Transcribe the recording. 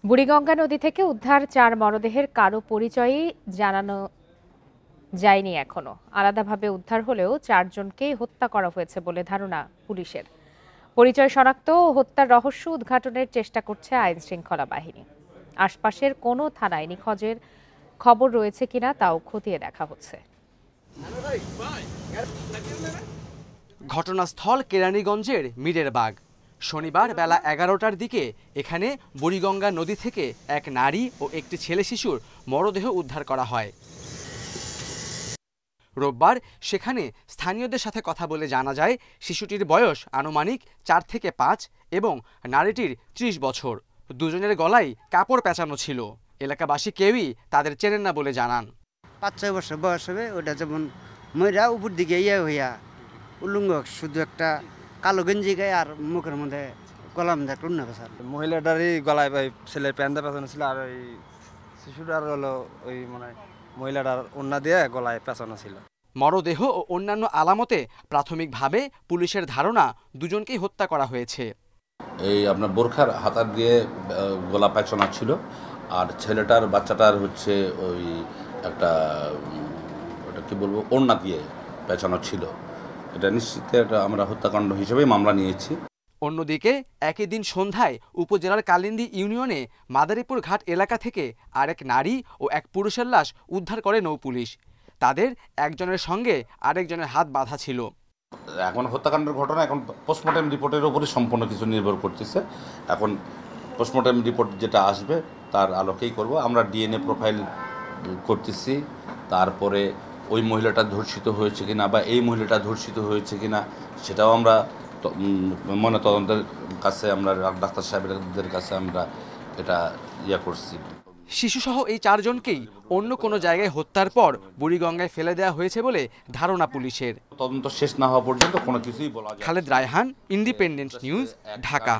বুড়িগঙ্গা নদী থেকে উদ্ধার 4 মরদেহের কারো পরিচয়ই জানানো যায়নি এখনো। আলাদাভাবে উদ্ধার হলেও 4 জনকেই হত্যা করা হয়েছে বলে ধারণা পুলিশের। পরিচয় শনাক্ত ও হত্যার রহস্য উদ্ঘাটনের চেষ্টা করছে আইন শৃঙ্খলা বাহিনী। আশপাশের কোনো থানায় নিখোঁজের খবর রয়েছে কিনা তাও খতিয়ে দেখা হচ্ছে। ঘটনাস্থল কেরানীগঞ্জের মীরের বাগ। শনিবার বেলা 11টার দিকে এখানে বুড়িগঙ্গা নদী থেকে এক নারী ও একটি ছেলে শিশুর মরদেহ উদ্ধার করা হয়। রোববার সেখানে স্থানীয়দের সাথে কথা বলে জানা যায় শিশুটির বয়স আনুমানিক 4 থেকে 5 এবং নারীটির 30 বছর। দুজনের গলায় কাপড় পেঁচানো ছিল। এলাকাবাসী কেউই তাদের চেনেন না বলে জানান। 5-6 বছর বয়স হবে। ওটা যেমন ময়রা উপর দিকে হইয়া উলুঙ্গ, শুধু একটা কালো গেঞ্জি গায়ে আর মুখের মধ্যে গলার মধ্যে একটা উন্না পেঁচার। মহিলাটারই গলায় ছেলের প্যান্টটা পেঁচানো ছিল, আর ওই শিশুটার হলো ওই মানে মহিলাটার ওন্না দিয়ে গলায় পেঁচানো ছিল। মরদেহ ও অন্যান্য আলামতে প্রাথমিকভাবে পুলিশের ধারণা দুজনকেই হত্যা করা হয়েছে। এই আপনার বোরখার হাতার দিয়ে গলা পেঁচানো ছিল, আর ছেলেটার বাচ্চাটার হচ্ছে ওই একটা ওটা কি বলবো ওড়না দিয়ে পেঁচানো ছিল। এটা নিশ্চিত এটা আমরা হত্যাকাণ্ড হিসেবেই মামলা নিয়েছি। অন্যদিকে একই দিন সন্ধ্যায় উপজেলার কালিন্দী ইউনিয়নে মাদারীপুর ঘাট এলাকা থেকে আরেক নারী ও এক পুরুষের লাশ উদ্ধার করে নৌপুলিশ। তাদের একজনের সঙ্গে আরেকজনের হাত বাঁধা ছিল। এখন হত্যাকাণ্ডের ঘটনা এখন পোস্টমর্টেম রিপোর্টের উপরে সম্পূর্ণ কিছু নির্ভর করতেছে। এখন পোস্টমর্টেম রিপোর্ট যেটা আসবে তার আলোকেই করব। আমরা ডিএনএ প্রোফাইল করতেছি, তারপরে ওই মহিলাটা ধর্ষিত হয়েছে কিনা বা এই মহিলাটা ধর্ষিত হয়েছে কিনা সেটাও আমরা ময়নাতদন্তের কাছে আমরা ডাক্তার সাহেবদের কাছে আমরা এটা করছি। শিশুসহ এই 4 জনকেই অন্য কোনো জায়গায় হত্যার পর বুড়িগঙ্গায় ফেলে দেওয়া হয়েছে বলে ধারণা পুলিশের। তদন্ত শেষ না হওয়া পর্যন্ত কোনো কিছুই বলা যায় না। Khaled Raihan, independent news, Dhaka.